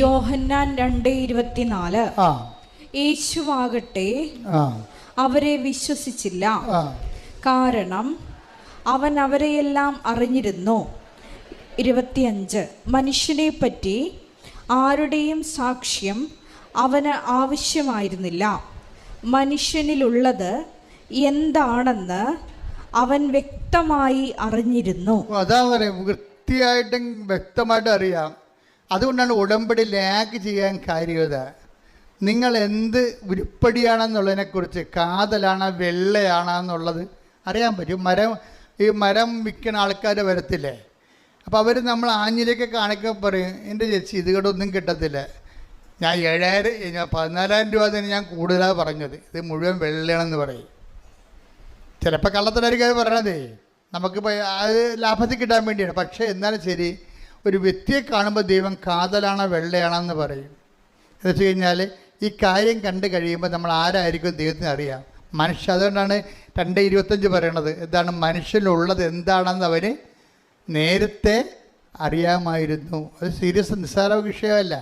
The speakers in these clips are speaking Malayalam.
യോഹന്നാൻ 2:24. യേശുവാകട്ടെ അവരെ വിശ്വസിച്ചില്ല, കാരണം അവൻ അവരെയെല്ലാം അറിഞ്ഞിരുന്നു. 25. മനുഷ്യനെ പറ്റി ആരുടെയും സാക്ഷ്യം അവന് ആവശ്യമായിരുന്നില്ല. മനുഷ്യനിലുള്ളത് എന്താണെന്ന് അവൻ വ്യക്തമായി അറിഞ്ഞിരുന്നു. അതാ പറയാം, വൃത്തിയായിട്ടും വ്യക്തമായിട്ട് അറിയാം. അതുകൊണ്ടാണ് ഉടമ്പടി ലാഗ് ചെയ്യാൻ കാര്യത. നിങ്ങൾ എന്ത് ഉരുപ്പടിയാണെന്നുള്ളതിനെക്കുറിച്ച്, കാതലാണോ വെള്ളയാണോ എന്നുള്ളത് അറിയാൻ പറ്റും. ഈ മരം വിൽക്കുന്ന ആൾക്കാർ വരത്തില്ലേ, അപ്പോൾ അവർ നമ്മൾ ആഞ്ഞിലേക്ക് കാണിക്കാൻ പറയും, എൻ്റെ ചേച്ചി ഇത് ഒന്നും കിട്ടത്തില്ല, ഞാൻ 14,000 രൂപ തന്നെ ഞാൻ കൂടുതലാണ് പറഞ്ഞത്, ഇത് മുഴുവൻ വെള്ളയാണെന്ന് പറയും. ചിലപ്പോൾ കള്ളത്തരായിരിക്കും അത് പറയണതേ, നമുക്കിപ്പോൾ അത് ലാഭത്തിൽ കിട്ടാൻ വേണ്ടിയാണ്. പക്ഷേ എന്നാലും ശരി, ഒരു വ്യക്തിയെ കാണുമ്പോൾ ദൈവം കാതലാണോ വെള്ളയാണെന്ന് പറയും. എന്ന് വെച്ച് കഴിഞ്ഞാൽ ഈ കാര്യം കണ്ടു കഴിയുമ്പോൾ നമ്മൾ ആരായിരിക്കും ദൈവത്തിന് അറിയാം. മനുഷ്യ, അതുകൊണ്ടാണ് 2:25 പറയണത്. എന്താണ്? മനുഷ്യനുള്ളത് എന്താണെന്ന് അവന് നേരത്തെ അറിയാമായിരുന്നു. അത് സീരിയസ് നിസ്സാര വിഷയമല്ല.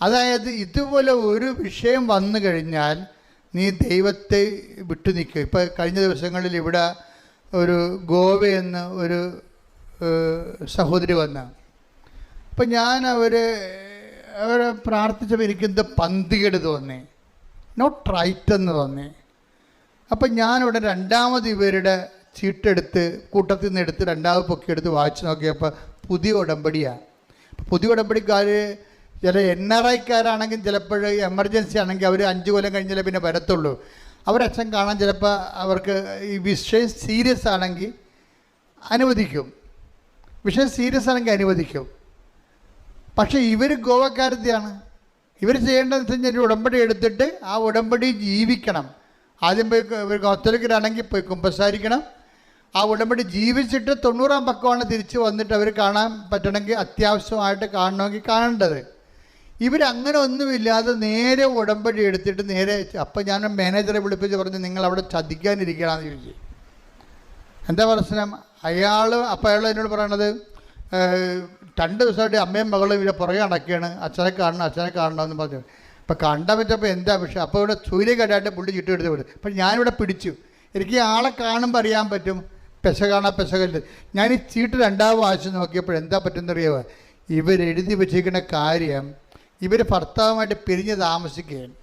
അതായത് ഇതുപോലെ ഒരു വിഷയം വന്നു കഴിഞ്ഞാൽ നീ ദൈവത്തെ വിട്ടു നിൽക്കും. ഇപ്പോൾ കഴിഞ്ഞ ദിവസങ്ങളിൽ ഇവിടെ ഒരു ഗോവയെന്ന് ഒരു സഹോദരി വന്ന്, അപ്പം ഞാൻ അവരെ പ്രാർത്ഥിച്ചപ്പോൾ എനിക്കെന്ത് പന്തികേട് തോന്നി, നോട്ട് റൈറ്റ് എന്ന് തോന്നി. അപ്പം ഞാനിവിടെ രണ്ടാമത് ഇവരുടെ ചീട്ടെടുത്ത് കൂട്ടത്തിൽ നിന്ന് എടുത്ത് രണ്ടാമത് പൊക്കിയെടുത്ത് വായിച്ച് നോക്കിയപ്പോൾ പുതിയ ഉടമ്പടിയാണ്. പുതിയ ഉടമ്പടിക്കാർ ചില NRIക്കാരാണെങ്കിൽ ചിലപ്പോൾ എമർജൻസി ആണെങ്കിൽ അവർ 5 കൊല്ലം കഴിഞ്ഞാലേ പിന്നെ വരത്തുള്ളൂ. അവരച്ഛൻ കാണാൻ ചിലപ്പോൾ അവർക്ക് ഈ വിഷയം സീരിയസ് ആണെങ്കിൽ അനുവദിക്കും, വിഷയം സീരിയസ് ആണെങ്കിൽ അനുവദിക്കും. പക്ഷേ ഇവർ ഗോവക്കാരത്തെയാണ്. ഇവർ ചെയ്യേണ്ടതെന്ന് വെച്ച് കഴിഞ്ഞാൽ ഉടമ്പടി എടുത്തിട്ട് ആ ഉടമ്പടി ജീവിക്കണം. ആദ്യം പോയി ഇവർ കത്തോലിക്കരാണെങ്കിൽ പോയി കുമ്പസാരിക്കണം. ആ ഉടമ്പടി ജീവിച്ചിട്ട് 90-ാം പക്കമാണ് തിരിച്ച് വന്നിട്ട് അവർ കാണാൻ പറ്റണമെങ്കിൽ, അത്യാവശ്യമായിട്ട് കാണണമെങ്കിൽ കാണേണ്ടത്. ഇവരങ്ങനെ ഒന്നുമില്ലാതെ നേരെ ഉടമ്പടി എടുത്തിട്ട് നേരെ. അപ്പം ഞാൻ മാനേജറെ വിളിപ്പിച്ച് പറഞ്ഞു, നിങ്ങൾ അവിടെ ചതിക്കാനിരിക്കണമെന്ന് ചോദിച്ചു. എന്താ പ്രശ്നം? അപ്പം അയാൾ എന്നോട് പറയണത്, 2 ദിവസമായിട്ട് അമ്മയും മകളും ഇവിടെ പുറകെ നടക്കുകയാണ്, അച്ഛനെ കാണണമെന്ന് പറഞ്ഞു. അപ്പം കണ്ടാൻ പറ്റപ്പോൾ എന്താ വിഷയം? അപ്പോൾ ഇവിടെ സൂര്യകടായിട്ട് പുള്ളി ചുറ്റുമെടുത്ത് വിടും. അപ്പം ഞാനിവിടെ പിടിച്ചു. എനിക്ക് ആളെ കാണുമ്പോൾ അറിയാൻ പറ്റും പെശകല്ല. ഞാൻ ഈ ചീട്ട് 2ാം വായിച്ച് നോക്കിയപ്പോൾ എന്താ പറ്റുന്നറിയാമോ? ഇവരെഴുതി വെച്ചിരിക്കുന്ന കാര്യം, ഇവർ ഭർത്താവുമായിട്ട് പിരിഞ്ഞ് താമസിക്കുകയാണ്.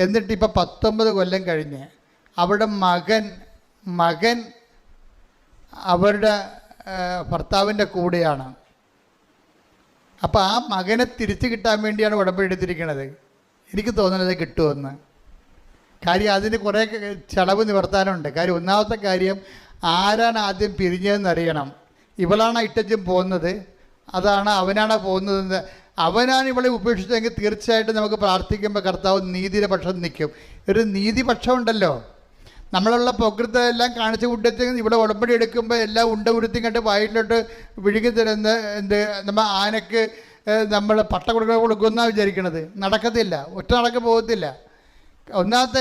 എന്നിട്ട് ഇപ്പം 19 കൊല്ലം കഴിഞ്ഞ് അവരുടെ മകൻ അവരുടെ ഭർത്താവിൻ്റെ കൂടെയാണ്. അപ്പോൾ ആ മകനെ തിരിച്ചു കിട്ടാൻ വേണ്ടിയാണ് ഉടമ്പടി എടുത്തിരിക്കുന്നത്. എനിക്ക് തോന്നുന്നത് കിട്ടുമെന്ന്. കാര്യം അതിന് കുറേ ചെലവ് നിവർത്താനുണ്ട്. കാര്യം ഒന്നാമത്തെ കാര്യം, ആരാണ് ആദ്യം പിരിഞ്ഞതെന്നറിയണം. ഇവളാണ് ഇട്ടച്ചും പോകുന്നത്, അവനാണ് പോകുന്നതെന്ന്. അവനാണ് ഇവളെ ഉപേക്ഷിച്ചതെങ്കിൽ തീർച്ചയായിട്ടും നമുക്ക് പ്രാർത്ഥിക്കുമ്പോൾ കർത്താവ് നീതിയുടെ പക്ഷം നിൽക്കും. ഒരു നീതിപക്ഷം ഉണ്ടല്ലോ. നമ്മളുള്ള പ്രകൃതമെല്ലാം കാണിച്ചു കൂട്ടത്തിൽ ഇവിടെ ഉടമ്പടി എടുക്കുമ്പോൾ എല്ലാം ഉരുത്തി കണ്ട് വയറ്റിലോട്ട് വിഴുങ്ങി തരുന്ന നമ്മൾ ആനയ്ക്ക് നമ്മൾ പട്ട കൊടുക്കുമെന്നാണ് വിചാരിക്കണത്. നടക്കത്തില്ല, ഒറ്റ നടക്ക് പോകത്തില്ല. ഒന്നാമത്തെ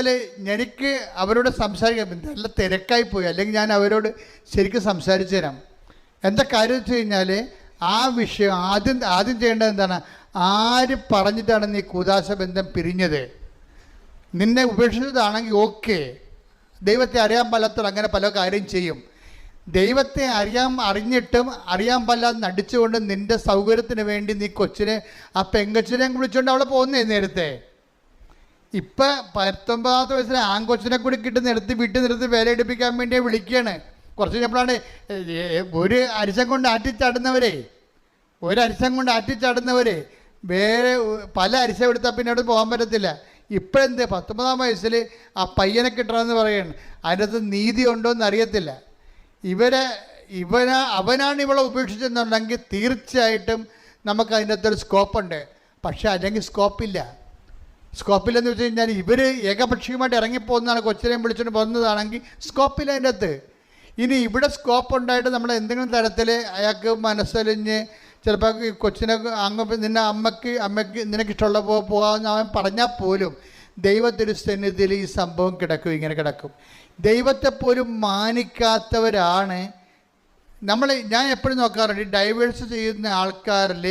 എനിക്ക് അവരോട് സംസാരിക്കാൻ നല്ല തിരക്കായിപ്പോയി, അല്ലെങ്കിൽ ഞാൻ അവരോട് ശരിക്കും സംസാരിച്ചു തരാം. എന്താ കാര്യം വെച്ച് കഴിഞ്ഞാൽ ആ വിഷയം ആദ്യം ചെയ്യേണ്ടത് എന്താണ്? ആര് പറഞ്ഞിട്ടാണ് നീ കൂദാശ ബന്ധം പിരിഞ്ഞത്? നിന്നെ ഉപേക്ഷിച്ചതാണെങ്കിൽ ഓക്കെ, ദൈവത്തെ അറിയാൻ പാലാത്തവർ അങ്ങനെ പല കാര്യം ചെയ്യും. ദൈവത്തെ അറിഞ്ഞിട്ടും അറിയാൻ പാലാതെ നടിച്ചുകൊണ്ട് നിൻ്റെ സൗകര്യത്തിന് വേണ്ടി നീ കൊച്ചിനെ, ആ പെങ്കൊച്ചിനെയും വിളിച്ചുകൊണ്ട് അവളെ പോകുന്നേ. നേരത്തെ ഇപ്പം 19-ാമത്തെ വയസ്സിൽ ആൺകൊച്ചിനെ കൂടി കിട്ടുന്നെടുത്ത് വീട്ടിൽ നിർത്തി വേല എടുപ്പിക്കാൻ വേണ്ടി വിളിക്കുകയാണ്. കുറച്ച് കഴിഞ്ഞപ്പോഴാണ് ഒരു അരിശം കൊണ്ട് ആറ്റിച്ചാടുന്നവരെ വേറെ പല അരിശം എടുത്താൽ പിന്നെ അവിടെ പോകാൻ പറ്റത്തില്ല. ഇപ്പോഴെന്ത് 19-ാം വയസ്സിൽ ആ പയ്യനെ കിട്ടണമെന്ന് പറയുകയാണ്. അതിനകത്ത് നീതി ഉണ്ടോ എന്ന് അറിയത്തില്ല. അവനാണ് ഇവളെ ഉപേക്ഷിച്ചെന്നുണ്ടെങ്കിൽ തീർച്ചയായിട്ടും നമുക്ക് അതിൻ്റെ അകത്തൊരു സ്കോപ്പുണ്ട്. പക്ഷേ അല്ലെങ്കിൽ സ്കോപ്പില്ലെന്ന് വെച്ച് കഴിഞ്ഞാൽ ഇവർ ഏകപക്ഷീയമായിട്ട് ഇറങ്ങിപ്പോകുന്നതാണ്. കൊച്ചിനെയും വിളിച്ചുകൊണ്ട് പോകുന്നതാണെങ്കിൽ സ്കോപ്പില്ല അതിൻ്റെ അകത്ത്. ഇനി ഇവിടെ സ്കോപ്പ് ഉണ്ടായിട്ട് നമ്മൾ എന്തെങ്കിലും തരത്തിൽ അയാൾക്ക് മനസ്സലിഞ്ഞ് ചിലപ്പോൾ കൊച്ചിനെ അമ്മയ്ക്ക് നിനക്കിഷ്ടമുള്ള പോകാമെന്ന് അവൻ പറഞ്ഞാൽ പോലും ദൈവത്തിരുസന്നിധിയിൽ ഈ സംഭവം ഇങ്ങനെ കിടക്കും. ദൈവത്തെ പോലും മാനിക്കാത്തവരാണ്. ഞാൻ എപ്പോഴും നോക്കാറുണ്ട്, ഡൈവേഴ്സ് ചെയ്യുന്ന ആൾക്കാരിൽ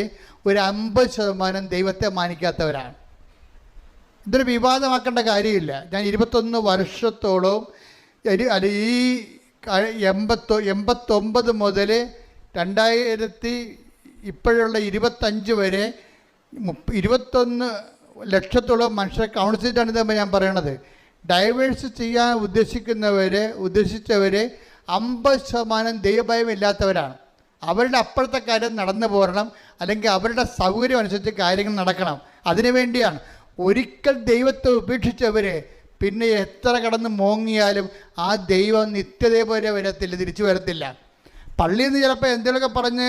ഒരു 50% ദൈവത്തെ മാനിക്കാത്തവരാണ്. ഇതൊരു വിവാദമാക്കേണ്ട കാര്യമില്ല. ഞാൻ 21 വർഷത്തോളം ഈ 89 മുതൽ 2000 ഇപ്പോഴുള്ള 25 വരെ 21 ലക്ഷത്തോളം മനുഷ്യരെ കൗൺസിൽ ചെയ്തിട്ടാണ് ഇതാകുമ്പോൾ ഞാൻ പറയണത്. ഡൈവേഴ്സ് ചെയ്യാൻ ഉദ്ദേശിച്ചവർ 50% ദൈവഭയമില്ലാത്തവരാണ്. അവരുടെ അപ്പോഴത്തെ കാര്യം നടന്നു പോരണം, അല്ലെങ്കിൽ അവരുടെ സൗകര്യം അനുസരിച്ച് കാര്യങ്ങൾ നടക്കണം. അതിനുവേണ്ടിയാണ്. ഒരിക്കൽ ദൈവത്തെ ഉപേക്ഷിച്ചവർ പിന്നെ എത്ര കടന്ന് മോങ്ങിയാലും ആ ദൈവം നിത്യതയെ പോലെ തിരിച്ചു വരത്തില്ല. പള്ളിയിൽ നിന്ന് ചിലപ്പോൾ എന്തെങ്കിലുമൊക്കെ പറഞ്ഞ്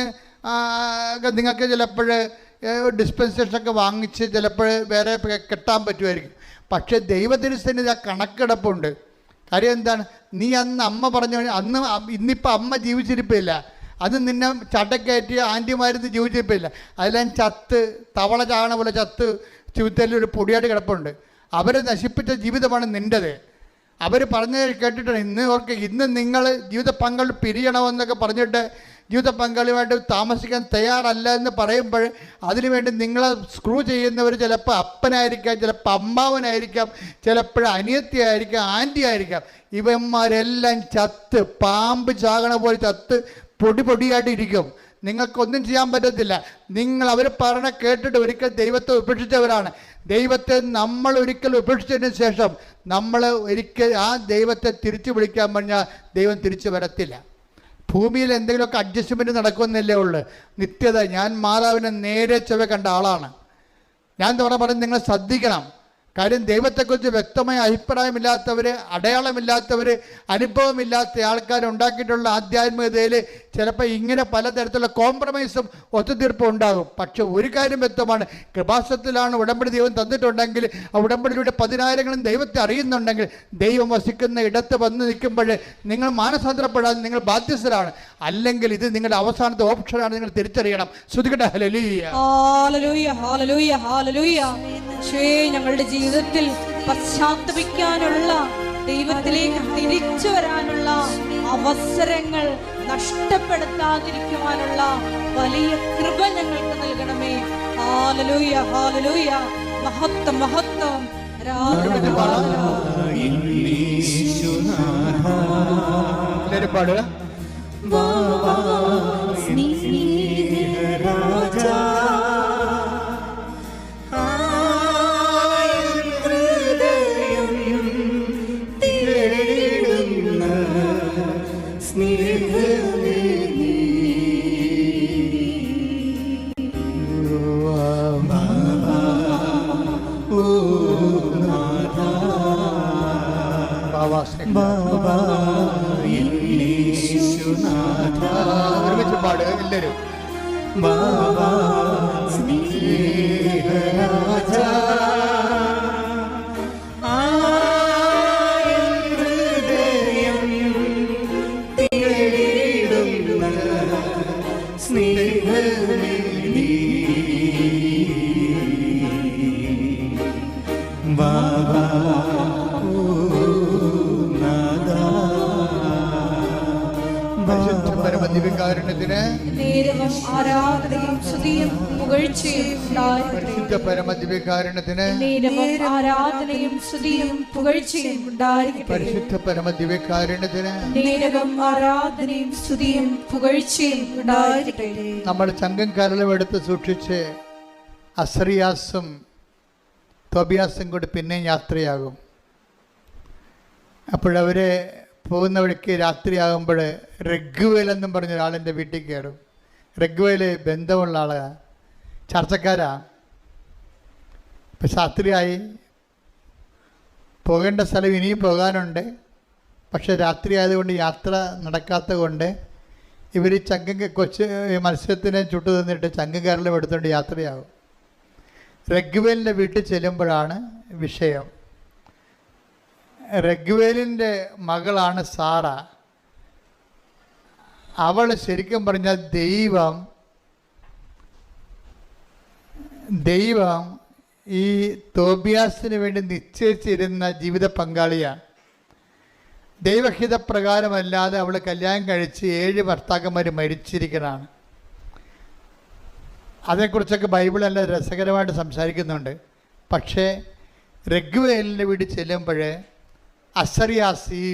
നിങ്ങൾക്ക് ചിലപ്പോൾ ഡിസ്പെൻസേഷനൊക്കെ വാങ്ങിച്ച് ചിലപ്പോൾ വേറെ കെട്ടാൻ പറ്റുമായിരിക്കും. പക്ഷേ ദൈവത്തിന് സന്നിധി ആ കണക്കെടുപ്പുണ്ട്. കാര്യം എന്താണ്? നീ അന്ന് അമ്മ പറഞ്ഞ ഇന്നിപ്പോൾ അമ്മ ജീവിച്ചിരിപ്പില്ല, അത് നിന്നെ ചട്ടക്കയറ്റി ആൻറ്റിമാരുന്ന് ജീവിച്ചിരിപ്പില്ല, അതെല്ലാം ചത്ത് തവള ചാണ പോലെ ചത്ത് ചുവത്തലിൽ ഒരു പൊടിയായിട്ട് കിടപ്പുണ്ട്. അവരെ നശിപ്പിച്ച ജീവിതമാണ് നിൻ്റെത്. അവർ പറഞ്ഞ് കേട്ടിട്ടാണ്. ഇന്ന് നിങ്ങൾ ജീവിത പങ്കാളി പിരിയണമെന്നൊക്കെ പറഞ്ഞിട്ട് ജീവിത പങ്കാളിയുമായിട്ട് താമസിക്കാൻ തയ്യാറല്ല എന്ന് പറയുമ്പോൾ അതിനുവേണ്ടി നിങ്ങളെ സ്ക്രൂ ചെയ്യുന്നവർ ചിലപ്പോൾ അപ്പനായിരിക്കാം, ചിലപ്പോൾ അമ്മാവനായിരിക്കാം, ചിലപ്പോൾ അനിയത്തിയായിരിക്കാം, ആൻറ്റി ആയിരിക്കാം. ഇവന്മാരെല്ലാം ചത്ത് പാമ്പ് ചാകണ പോലെ ചത്ത് പൊടിയായിട്ട് ഇരിക്കും. നിങ്ങൾക്കൊന്നും ചെയ്യാൻ പറ്റത്തില്ല. നിങ്ങൾ അവർ പറഞ്ഞ കേട്ടിട്ട് ഒരിക്കൽ ദൈവത്തെ ഉപേക്ഷിച്ചവരാണ്. ദൈവത്തെ നമ്മൾ ഒരിക്കൽ ഉപേക്ഷിച്ചതിന് ശേഷം നമ്മൾ ഒരിക്കൽ ആ ദൈവത്തെ തിരിച്ചു വിളിക്കാൻ പറഞ്ഞാൽ ദൈവം തിരിച്ചു വരത്തില്ല. ഭൂമിയിൽ എന്തെങ്കിലുമൊക്കെ അഡ്ജസ്റ്റ്മെൻറ്റ് നടക്കുമെന്നല്ലേ ഉള്ളു. നിത്യത. ഞാൻ മാതാവിനെ നേരെ ചൊവ്വെ കണ്ട ആളാണ്. ഞാൻ പറഞ്ഞ് നിങ്ങൾ ശ്രദ്ധിക്കണം. കാര്യം ദൈവത്തെക്കുറിച്ച് വ്യക്തമായ അഭിപ്രായമില്ലാത്തവർ, അടയാളമില്ലാത്തവർ, അനുഭവമില്ലാത്ത ആൾക്കാരുണ്ടാക്കിയിട്ടുള്ള ആധ്യാത്മികതയിൽ ചിലപ്പോൾ ഇങ്ങനെ പലതരത്തിലുള്ള കോംപ്രമൈസും ഒത്തുതീർപ്പും ഉണ്ടാകും. പക്ഷെ ഒരു കാര്യം വ്യക്തമാണ്, കൃപാസനത്തിലാണ് ഉടമ്പടി ദൈവം തന്നിട്ടുണ്ടെങ്കിൽ ആ ഉടമ്പടിയിലൂടെ 10,000 ദൈവത്തെ അറിയുന്നുണ്ടെങ്കിൽ ദൈവം വസിക്കുന്ന ഇടത്ത് വന്ന് നിൽക്കുമ്പോൾ നിങ്ങൾ മാനസാന്തരപ്പെടാൻ നിങ്ങൾ ബാധ്യസ്ഥരാണ്. അല്ലെങ്കിൽ ഇത് നിങ്ങളുടെ അവസാനത്തെ ഓപ്ഷനാണ്. നിങ്ങൾ തിരിച്ചറിയണം. ശ്രുതികട്ടെ. Hallelujah, hallelujah, hallelujah, hallelujah. ഞങ്ങളുടെ ജീവിതത്തിൽ പശ്ചാത്തപിക്കാനുള്ള, ദൈവത്തിലേക്ക് തിരിച്ചു വരാനുള്ള അവസരങ്ങൾ നഷ്ടപ്പെടുത്താതിരിക്കുവാനുള്ള വലിയ കൃപ ഞങ്ങൾക്ക് നൽകണമേ. Hallelujah, hallelujah. മഹത്വം, മഹത്വം. ഒരുമിച്ച് പാടുക എല്ലാവരും. പരമദിവ്യകാരുണ്യത്തിന് നേരവും ആരാധനയും സ്തുതിയും പുകഴ്ചയും ഉണ്ടായിരിക്കട്ടെ. പരിശുദ്ധ പരമദിവ്യകാരുണ്യത്തിന് നേരവും ആരാധനയും സ്തുതിയും പുകഴ്ചയും ഉണ്ടായിരിക്കട്ടെ. പരിശുദ്ധ പരമദിവ്യകാരുണ്യത്തിന് നേരവും ആരാധനയും സ്തുതിയും പുകഴ്ചയും ഉണ്ടായിരിക്കട്ടെ. നമ്മൾ ചങ്കം കരളും എടുത്ത് സൂക്ഷിച്ച് അസറിയാസും തോബിയാസും കൂടി പിന്നെയും യാത്രയാകും. അപ്പോഴവരെ പോകുന്ന വഴിക്ക് രാത്രിയാകുമ്പോൾ റഗ്വേൽ എന്നും പറഞ്ഞ ഒരാളെൻ്റെ വീട്ടിൽ കയറും. റഗ്വേൽ ബന്ധമുള്ള ആളാണ്, ചർച്ചക്കാരാ. ഇപ്പം രാത്രിയായി, പോകേണ്ട സ്ഥലം ഇനിയും പോകാനുണ്ട്. പക്ഷെ രാത്രി ആയതുകൊണ്ട് യാത്ര നടക്കാത്ത കൊണ്ട് ഇവർ കൊച്ചു മത്സ്യത്തിനെ ചുട്ടു തന്നിട്ട് ചങ്കക്കാരെല്ലാം എടുത്തുകൊണ്ട് യാത്രയാകും. റഗ്വേലിൻ്റെ വീട്ടിൽ ചെല്ലുമ്പോഴാണ് വിഷയം. റഗ്വേലിൻ്റെ മകളാണ് സാറ. അവൾ ശരിക്കും പറഞ്ഞാൽ ദൈവം ഈ തോബിയാസിന് വേണ്ടി നിശ്ചയിച്ചിരുന്ന ജീവിത പങ്കാളിയാണ്. ദൈവഹിതപ്രകാരമല്ലാതെ അവൾ കല്യാണം കഴിച്ച് 7 ഭർത്താക്കന്മാർ മരിച്ചിരിക്കുന്നതാണ്. അതേക്കുറിച്ചൊക്കെ ബൈബിൾ നല്ല രസകരമായിട്ട് സംസാരിക്കുന്നുണ്ട്. പക്ഷേ രഘുവേലിൻ്റെ വീട്ടിൽ ചെല്ലുമ്പോൾ അസറിയാസ്, ഈ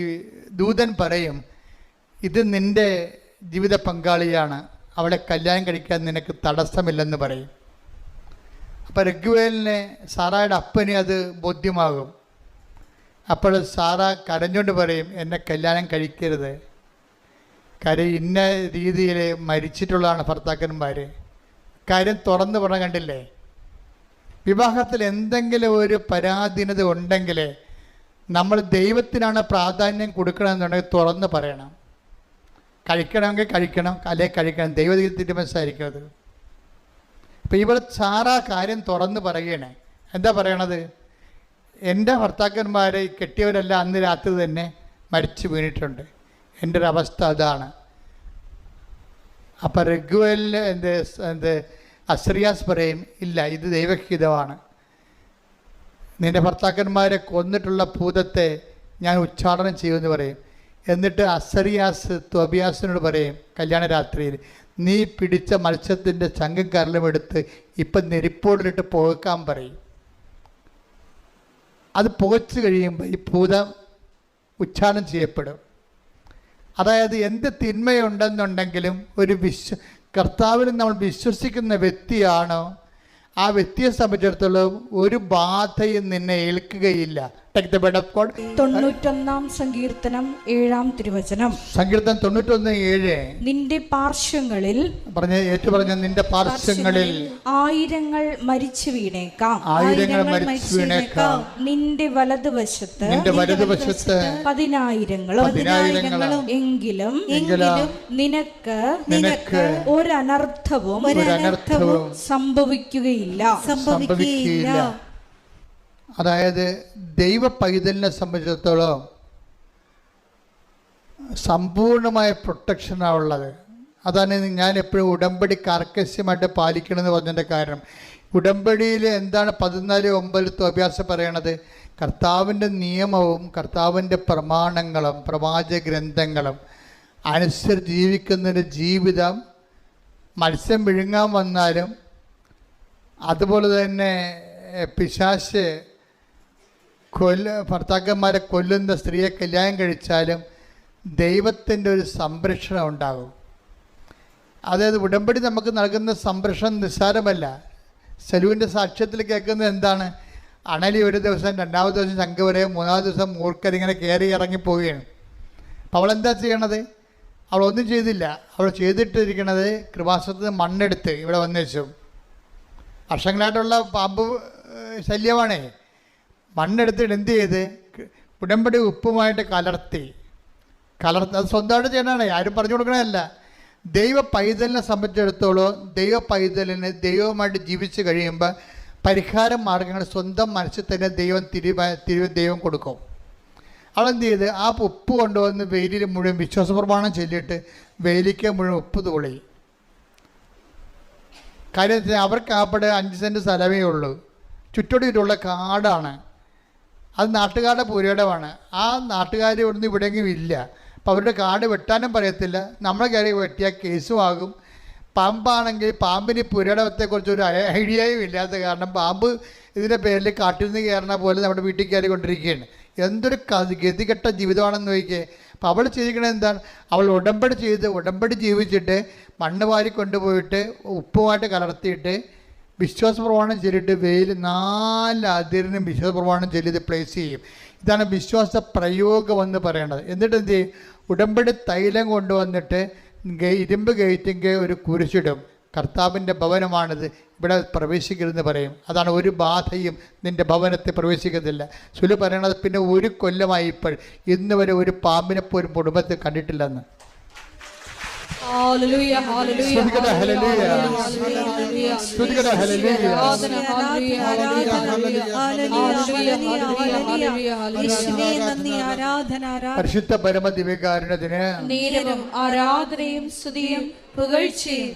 ദൂതൻ പറയും, ഇത് നിൻ്റെ ജീവിത പങ്കാളിയാണ്, അവളെ കല്യാണം കഴിക്കാൻ നിനക്ക് തടസ്സമില്ലെന്ന് പറയും. അപ്പോൾ രഘുവേലിനെ, സാറായുടെ അപ്പന് അത് ബോധ്യമാകും. അപ്പോൾ സാറ കരഞ്ഞുകൊണ്ട് പറയും, എന്നെ കല്യാണം കഴിക്കരുത്, കാര്യം ഇന്ന രീതിയിൽ മരിച്ചിട്ടുള്ളതാണ് ഭർത്താക്കന്മാർ. കാര്യം തുറന്നു പറഞ്ഞ കണ്ടില്ലേ? വിവാഹത്തിൽ എന്തെങ്കിലും ഒരു പരാധീനത ഉണ്ടെങ്കിൽ നമ്മൾ ദൈവത്തിനാണ് പ്രാധാന്യം കൊടുക്കണമെന്നുണ്ടെങ്കിൽ തുറന്ന് പറയണം. കഴിക്കണമെങ്കിൽ കഴിക്കണം, അല്ലെങ്കിൽ കഴിക്കണം. ദൈവതീരുമാനമായിരിക്കും അത്. ഇപ്പം ഇവിടെ സാറ കാര്യം തുറന്ന് പറയുകയാണ്. എന്താ പറയണത്? എൻ്റെ ഭർത്താക്കന്മാർ കെട്ടിയവരെല്ലാം അന്ന് രാത്രി തന്നെ മരിച്ചു വീണിട്ടുണ്ട്, എൻ്റെ ഒരു അവസ്ഥ അതാണ്. അപ്പം രഘുവേലിന് എന്ത് അസറിയാസ് പറയും, ഇല്ല, ഇത് ദൈവഹിതമാണ്. നിൻ്റെ ഭർത്താക്കന്മാരെ കൊന്നിട്ടുള്ള ഭൂതത്തെ ഞാൻ ഉച്ചാടനം ചെയ്യുമെന്ന് പറയും. എന്നിട്ട് അസറിയാസ് ത്വബിയാസിനോട് പറയും, കല്യാണ രാത്രിയിൽ നീ പിടിച്ച മത്സ്യത്തിൻ്റെ ചങ്കും കരലും എടുത്ത് ഇപ്പം നെരിപ്പോടിലിട്ട് പുകക്കാൻ പറയും. അത് പുകച്ച് കഴിയുമ്പോൾ ഈ ഭൂതം ഉച്ചാരണം ചെയ്യപ്പെടും. അതായത് എന്ത് തിന്മയുണ്ടെന്നുണ്ടെങ്കിലും ഒരു കർത്താവിൽ നമ്മൾ വിശ്വസിക്കുന്ന വ്യക്തിയാണോ, ആ വ്യക്തിയെ സംബന്ധിച്ചിടത്തോളം ഒരു ബാധയും നിന്നെ ഏൽക്കുകയില്ല. 91 സങ്കീർത്തനം 7 തിരുവചനം. സങ്കീർത്തനം 91:7. നിന്റെ പാർശ്വങ്ങളിൽ നിന്റെ പാർശ്വങ്ങളിൽ ആയിരങ്ങൾ മരിച്ചു വീണേക്കാം, നിന്റെ വലതുവശത്ത് 10,000 എങ്കിലും നിനക്ക് ഒരനർത്ഥവും സംഭവിക്കുകയില്ല. അതായത് ദൈവ പൈതലിനെ സംബന്ധിച്ചിടത്തോളം സമ്പൂർണമായ പ്രൊട്ടക്ഷനാണ് ഉള്ളത്. അതാണ് ഞാൻ എപ്പോഴും ഉടമ്പടി കർക്കശ്യമായിട്ട് പാലിക്കണമെന്ന് പറഞ്ഞതിൻ്റെ കാരണം. ഉടമ്പടിയിൽ എന്താണ് 14:9 അഭ്യാസം പറയണത്? കർത്താവിൻ്റെ നിയമവും കർത്താവിൻ്റെ പ്രമാണങ്ങളും പ്രവാചക ഗ്രന്ഥങ്ങളും അനുസരിച്ച് ജീവിക്കുന്നതിൻ്റെ ജീവിതം മത്സ്യം വിഴുങ്ങാൻ വന്നാലും, അതുപോലെ തന്നെ പിശാച് ഭർത്താക്കന്മാരെ കൊല്ലുന്ന സ്ത്രീയെ കല്യാണം കഴിച്ചാലും ദൈവത്തിൻ്റെ ഒരു സംരക്ഷണം ഉണ്ടാകും. അതായത് ഉടമ്പടി നമുക്ക് നൽകുന്ന സംരക്ഷണം നിസ്സാരമല്ല. സലുവിൻ്റെ സാക്ഷ്യത്തിൽ കേൾക്കുന്നത് എന്താണ്? അണലി ഒരു ദിവസം, 2ാമത്തെ ദിവസം ശംഖ് വരെ, 3ാമത്തെ ദിവസം മൂർഖരിങ്ങനെ കയറി ഇറങ്ങിപ്പോവുകയാണ്. അപ്പോൾ അവളെന്താ ചെയ്യണത്? അവളൊന്നും ചെയ്തില്ല. അവൾ ചെയ്തിട്ടിരിക്കണത് കൃപാസനത്തിൽ മണ്ണെടുത്ത് ഇവിടെ വന്നു വെച്ചു. വർഷങ്ങളായിട്ടുള്ള പാമ്പ് ശല്യമാണേ. മണ്ണെടുത്തിട്ട് എന്ത് ചെയ്ത് ഉടമ്പടി ഉപ്പുമായിട്ട് കലർത്തി അത് സ്വന്തമായിട്ട് ചെയ്യണതാണ്, ആരും പറഞ്ഞു കൊടുക്കണമല്ല. ദൈവ പൈതലിനെ സംബന്ധിച്ചിടത്തോളം ദൈവ പൈതലിന് ദൈവവുമായിട്ട് ജീവിച്ച് കഴിയുമ്പോൾ പരിഹാര മാർഗങ്ങൾ സ്വന്തം മനസ്സിൽ തന്നെ ദൈവം കൊടുക്കും. അവളെന്ത് ചെയ്ത് ആ ഉപ്പ് കൊണ്ടുവന്ന് വെയിലിൽ മുഴുവൻ വിശ്വാസപ്രമാണം ചൊല്ലിയിട്ട് വെയിലിക്ക് മുഴുവൻ ഉപ്പ് തുളി. കാര്യം അവർക്ക് ആപ്പടെ 5 സെൻറ്റ് സ്ഥലമേ ഉള്ളൂ, ചുറ്റോടിയിട്ടുള്ള കാടാണ്. അത് നാട്ടുകാരുടെ പുരയിടമാണ്. ആ നാട്ടുകാർ ഇവിടുന്ന് ഇവിടെയെങ്കിലും ഇല്ല. അപ്പോൾ അവരുടെ കാട് വെട്ടാനും പറയത്തില്ല. നമ്മളെ കയറി വെട്ടിയാൽ കേസും ആകും. പാമ്പാണെങ്കിൽ പാമ്പിന് പുരയിടത്തെക്കുറിച്ച് ഒരു ഐഡിയയും ഇല്ലാത്ത കാരണം പാമ്പ് ഇതിൻ്റെ പേരിൽ കാട്ടിൽ നിന്ന് കയറണ പോലെ നമ്മുടെ വീട്ടിൽ കയറി കൊണ്ടിരിക്കുകയാണ്. എന്തൊരു ഗതികെട്ട ജീവിതമാണെന്ന് നോക്കിയേ. അപ്പോൾ അവൾ ചെയ്തിരിക്കണത് എന്താണ്? അവൾ ഉടമ്പടി ജീവിച്ചിട്ട് മണ്ണ് വാരി കൊണ്ടുപോയിട്ട് ഉപ്പുമായിട്ട് കലർത്തിയിട്ട് വിശ്വാസപ്രമാണം ചൊല്ലിയിട്ട് വെയിൽ 4 അതിരിനും വിശ്വാസപ്രമാണം ചൊല്ലി ഇത് പ്ലേസ് ചെയ്യും. ഇതാണ് വിശ്വാസ പ്രയോഗം എന്ന് പറയേണ്ടത്. എന്നിട്ട് എന്ത് ചെയ്യും? ഉടമ്പടി തൈലം കൊണ്ടുവന്നിട്ട് ഇരുമ്പ് ഗേറ്റിൻ്റെ ഒരു കുരിശിടും. കർത്താവിൻ്റെ ഭവനമാണിത്, ഇവിടെ പ്രവേശിക്കരുതെന്ന് പറയും. അതാണ് ഒരു ബാധയും നിൻ്റെ ഭവനത്തെ പ്രവേശിക്കുന്നില്ല. സുലു പറയണത് പിന്നെ 1 കൊല്ലമായി ഇപ്പോൾ ഇന്ന് വരെ ഒരു പാമ്പിനെ പോലും കുടുംബത്തിൽ കണ്ടിട്ടില്ലെന്ന്. പരിശുദ്ധ പരമദിവ്യകാരുണ്യത്തിന് ആരാധനയും സ്തുതിയും പുകഴ്ചയും.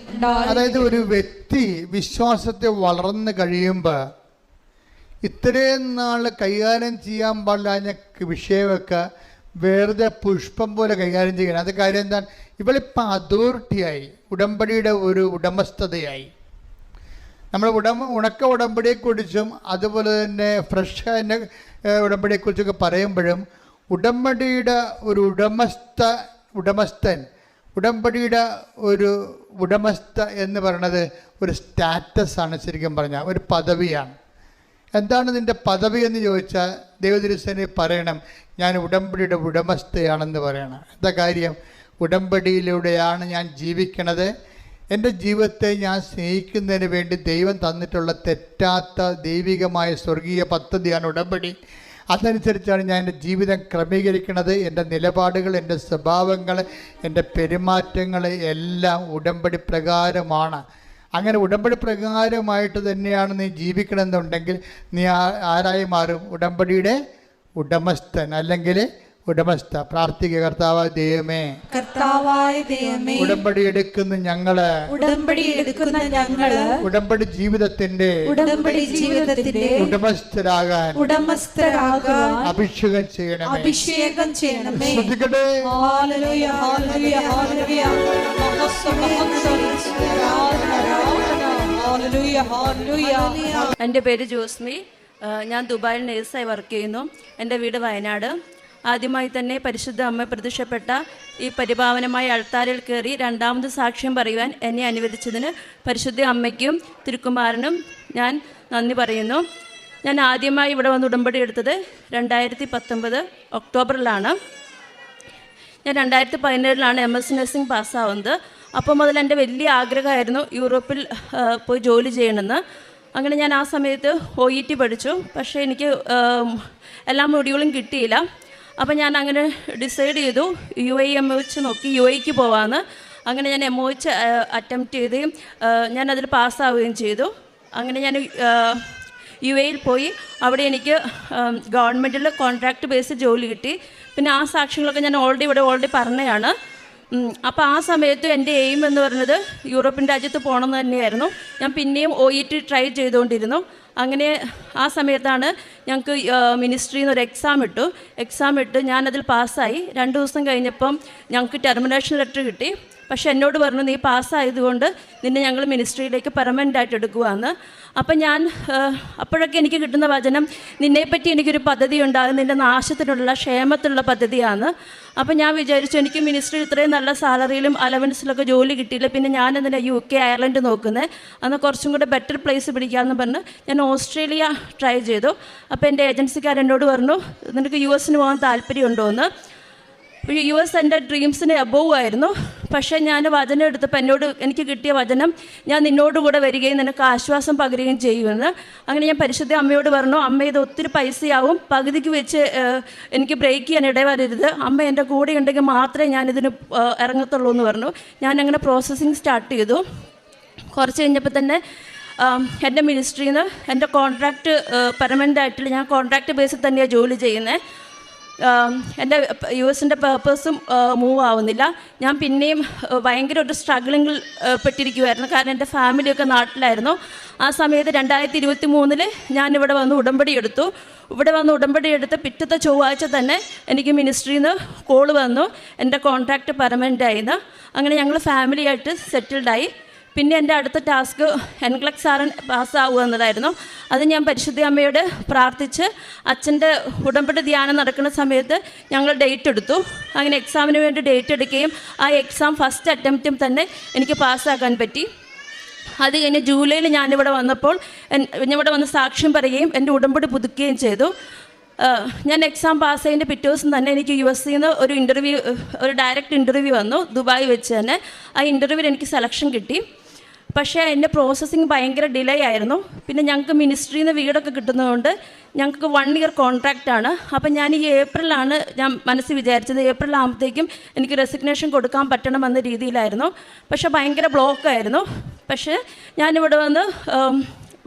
അതായത് ഒരു വ്യക്തി വിശ്വാസത്തെ വളർന്നു കഴിയുമ്പോൾ ഇത്രയും നാൾ കൈകാര്യം ചെയ്യാൻ പാടില്ല വിഷയമൊക്കെ വെറുതെ പുഷ്പം പോലെ കൈകാര്യം ചെയ്യണം. അത് കാര്യം എന്താണ്? ഇവളിപ്പോൾ അതോറിറ്റിയായി, ഉടമ്പടിയുടെ ഒരു ഉടമസ്ഥതയായി. നമ്മൾ ഉണക്ക ഉടമ്പടിയെക്കുറിച്ചും അതുപോലെ തന്നെ ഫ്രഷ് അതിൻ്റെ ഉടമ്പടിയെക്കുറിച്ചൊക്കെ പറയുമ്പോഴും ഉടമ്പടിയുടെ ഒരു ഉടമസ്ഥൻ, ഉടമ്പടിയുടെ ഒരു ഉടമസ്ഥ എന്ന് പറയുന്നത് ഒരു സ്റ്റാറ്റസാണ്. ശരിക്കും പറഞ്ഞാൽ ഒരു പദവിയാണ്. എന്താണ് നിൻ്റെ പദവി എന്ന് ചോദിച്ചാൽ ദൈവതിരുസേന പറയണം, ഞാൻ ഉടമ്പടിയുടെ ഉടമസ്ഥയാണെന്ന് പറയണം. എന്താ കാര്യം? ഉടമ്പടിയിലൂടെയാണ് ഞാൻ ജീവിക്കണത്. എൻ്റെ ജീവിതത്തെ ഞാൻ സ്നേഹിക്കുന്നതിന് വേണ്ടി ദൈവം തന്നിട്ടുള്ള തെറ്റാത്ത ദൈവികമായ സ്വർഗീയ പദ്ധതിയാണ് ഉടമ്പടി. അതനുസരിച്ചാണ് ഞാൻ എൻ്റെ ജീവിതം ക്രമീകരിക്കുന്നത്. എൻ്റെ നിലപാടുകൾ, എൻ്റെ സ്വഭാവങ്ങൾ, എൻ്റെ പെരുമാറ്റങ്ങൾ എല്ലാം ഉടമ്പടി പ്രകാരമാണ്. അങ്ങനെ ഉടമ്പടി പ്രകാരമായിട്ട് തന്നെയാണ് നീ ജീവിക്കണമെന്നുണ്ടെങ്കിൽ നീ ആരായി മാറും? ഉടമ്പടിയുടെ ഉടമസ്ഥൻ അല്ലെങ്കിൽ ഉടമസ്ഥ. പ്രാർത്ഥിക്കുക. കർത്താവായ ദൈവമേ, ഉടമ്പടി എടുക്കുന്ന ഞങ്ങള് ഉടമ്പടി ജീവിതത്തിന്റെ ഉടമസ്ഥരാകാൻ അഭിഷേകം ചെയ്യണമേ. ശ്രദ്ധിക്കട്ടെ. എൻ്റെ പേര് ജോസ്മി. ഞാൻ ദുബായിൽ നേഴ്സായി വർക്ക് ചെയ്യുന്നു. എൻ്റെ വീട് വയനാട്. ആദ്യമായി തന്നെ പരിശുദ്ധ അമ്മ പ്രത്യക്ഷപ്പെട്ട ഈ പരിപാവനമായ അൾത്താരിൽ കയറി രണ്ടാമത് സാക്ഷ്യം പറയുവാൻ എന്നെ അനുവദിച്ചതിന് പരിശുദ്ധ അമ്മയ്ക്കും തിരുക്കുമാരനും ഞാൻ നന്ദി പറയുന്നു. ഞാൻ ആദ്യമായി ഇവിടെ വന്ന് ഉടമ്പടി എടുത്തത് 2019 ഒക്ടോബറിലാണ്. ഞാൻ 2017 MS നഴ്സിംഗ് പാസ്സാവുന്നത്. അപ്പോൾ മുതൽ എൻ്റെ വലിയ ആഗ്രഹമായിരുന്നു യൂറോപ്പിൽ പോയി ജോലി ചെയ്യണമെന്ന്. അങ്ങനെ ഞാൻ ആ സമയത്ത് OET പഠിച്ചു. പക്ഷേ എനിക്ക് എല്ലാ മൊഡ്യൂളും കിട്ടിയില്ല. അപ്പോൾ ഞാൻ അങ്ങനെ ഡിസൈഡ് ചെയ്തു UAE MOH നോക്കി UAEക്ക് പോകാമെന്ന്. അങ്ങനെ ഞാൻ MOH അറ്റംപ്റ്റ് ചെയ്ത് ഞാനതിൽ പാസ്സാവുകയും ചെയ്തു. അങ്ങനെ ഞാൻ UAEയിൽ പോയി. അവിടെ എനിക്ക് ഗവൺമെൻറ്റിൽ കോൺട്രാക്റ്റ് ബേസ് ജോലി കിട്ടി. പിന്നെ ആ സാക്ഷ്യങ്ങളൊക്കെ ഞാൻ ഓൾറെഡി പറഞ്ഞതാണ്. അപ്പോൾ ആ സമയത്ത് എൻ്റെ എയിം എന്ന് പറയുന്നത് യൂറോപ്യൻ രാജ്യത്ത് പോകണമെന്ന് തന്നെയായിരുന്നു. ഞാൻ പിന്നെയും OET ട്രൈ ചെയ്തുകൊണ്ടിരുന്നു. അങ്ങനെ ആ സമയത്താണ് ഞങ്ങൾക്ക് മിനിസ്ട്രിയിൽ നിന്ന് ഒരു എക്സാം ഇട്ട് ഞാനതിൽ പാസ്സായി. 2 ദിവസം കഴിഞ്ഞപ്പം ഞങ്ങൾക്ക് ടെർമിനേഷൻ ലെറ്റർ കിട്ടി. പക്ഷെ എന്നോട് പറഞ്ഞു, നീ പാസ്സായതുകൊണ്ട് നിന്നെ ഞങ്ങൾ മിനിസ്ട്രിയിലേക്ക് പെർമനൻ്റായിട്ട് എടുക്കുകയെന്ന്. അപ്പം ഞാൻ അപ്പോഴൊക്കെ എനിക്ക് കിട്ടുന്ന വചനം, നിന്നെപ്പറ്റി എനിക്കൊരു പദ്ധതി ഉണ്ടാകും, നിൻ്റെ നാശത്തിനുള്ള ക്ഷേമത്തിലുള്ള പദ്ധതിയാണ്. അപ്പം ഞാൻ വിചാരിച്ചു, എനിക്ക് മിനിസ്ട്രി ഇത്രയും നല്ല സാലറിയിലും അലവൻസിലൊക്കെ ജോലി കിട്ടിയില്ല, പിന്നെ ഞാൻ എന്തിനാണ് UK അയർലൻഡ് നോക്കുന്നത്, അന്ന് കുറച്ചും കൂടെ ബെറ്റർ പ്ലേസ് പിടിക്കാമെന്ന് പറഞ്ഞ് ഞാൻ ഓസ്ട്രേലിയ ട്രൈ ചെയ്തു. അപ്പോൾ എൻ്റെ ഏജൻസിക്കാരെന്നോട് പറഞ്ഞു, നിനക്ക് US പോകാൻ താല്പര്യമുണ്ടോ എന്ന്. US എൻ്റെ ഡ്രീംസിന് അബോവ് ആയിരുന്നു. പക്ഷേ ഞാൻ വചനം എടുത്തപ്പോൾ എനിക്ക് കിട്ടിയ വചനം, ഞാൻ നിന്നോടുകൂടെ വരികയും നിനക്ക് ആശ്വാസം പകരുകയും ചെയ്യുമെന്ന്. അങ്ങനെ ഞാൻ പരിശുദ്ധ അമ്മയോട് പറഞ്ഞു, അമ്മ ഇത് ഒത്തിരി പൈസയാവും, പകുതിക്ക് വെച്ച് എനിക്ക് ബ്രേക്ക് ചെയ്യാൻ ഇടവരരുത്, അമ്മ എൻ്റെ കൂടെ ഉണ്ടെങ്കിൽ മാത്രമേ ഞാനിതിന് ഇറങ്ങത്തുള്ളൂ എന്ന് പറഞ്ഞു. ഞാനങ്ങനെ പ്രോസസ്സിങ് സ്റ്റാർട്ട് ചെയ്തു. കുറച്ച് കഴിഞ്ഞപ്പോൾ തന്നെ എൻ്റെ മിനിസ്ട്രിയിൽ നിന്ന് എൻ്റെ കോൺട്രാക്റ്റ് പെർമനൻ്റ് ആയിട്ടില്ല, ഞാൻ കോൺട്രാക്റ്റ് ബേസിൽ തന്നെയാണ് ജോലി ചെയ്യുന്നത്. എൻ്റെ US പേർപ്പസും മൂവ് ആവുന്നില്ല. ഞാൻ പിന്നെയും ഭയങ്കര ഒരു സ്ട്രഗിളിങ്ങിൽ പെട്ടിരിക്കുമായിരുന്നു. കാരണം എൻ്റെ ഫാമിലിയൊക്കെ നാട്ടിലായിരുന്നു. ആ സമയത്ത് 2023 ഞാനിവിടെ വന്ന് ഉടമ്പടി എടുത്തു. പിറ്റത്തെ ചൊവ്വാഴ്ച തന്നെ എനിക്ക് മിനിസ്ട്രിയിൽ നിന്ന് കോൾ വന്നു, എൻ്റെ കോൺട്രാക്റ്റ് പെർമനൻ്റ് ആയിന്ന്. അങ്ങനെ ഞങ്ങൾ ഫാമിലിയായിട്ട് സെറ്റിൽഡായി. പിന്നെ എൻ്റെ അടുത്ത ടാസ്ക് NCLEX പാസ്സാവുക എന്നതായിരുന്നു. അത് ഞാൻ പരിശുദ്ധ അമ്മയോട് പ്രാർത്ഥിച്ച് അച്ഛൻ്റെ ഉടമ്പടി ധ്യാനം നടക്കുന്ന സമയത്ത് ഞങ്ങൾ ഡേറ്റ് എടുത്തു. അങ്ങനെ എക്സാമിന് വേണ്ടി ഡേറ്റ് എടുക്കുകയും ആ എക്സാം ഫസ്റ്റ് അറ്റംപ്റ്റും തന്നെ എനിക്ക് പാസ്സാക്കാൻ പറ്റി. അത് കഴിഞ്ഞ് ജൂലൈയിൽ ഞാനിവിടെ വന്ന് സാക്ഷ്യം പറയുകയും എൻ്റെ ഉടമ്പടി പുതുക്കുകയും ചെയ്തു. ഞാൻ എക്സാം പാസ്സായതിൻ്റെ പിറ്റേ ദിവസം തന്നെ എനിക്ക് US-ൽ നിന്ന് ഒരു ഡയറക്റ്റ് ഇൻ്റർവ്യൂ വന്നു, ദുബായ് വെച്ച് തന്നെ. ആ ഇൻ്റർവ്യൂവിൽ എനിക്ക് സെലക്ഷൻ കിട്ടി. പക്ഷേ എൻ്റെ പ്രോസസ്സിങ് ഭയങ്കര ഡിലേ ആയിരുന്നു. പിന്നെ ഞങ്ങൾക്ക് മിനിസ്ട്രിയിൽ നിന്ന് വീടൊക്കെ കിട്ടുന്നതുകൊണ്ട് ഞങ്ങൾക്ക് 1 ഇയർ കോൺട്രാക്റ്റാണ്. അപ്പം ഞാൻ ഈ ഏപ്രിലാണ് ഞാൻ മനസ്സിൽ വിചാരിച്ചത്, ഏപ്രിൽ ആകുമ്പോഴത്തേക്കും എനിക്ക് റെസിഗ്നേഷൻ കൊടുക്കാൻ പറ്റണമെന്ന രീതിയിലായിരുന്നു. പക്ഷേ ഭയങ്കര ബ്ലോക്കായിരുന്നു. പക്ഷേ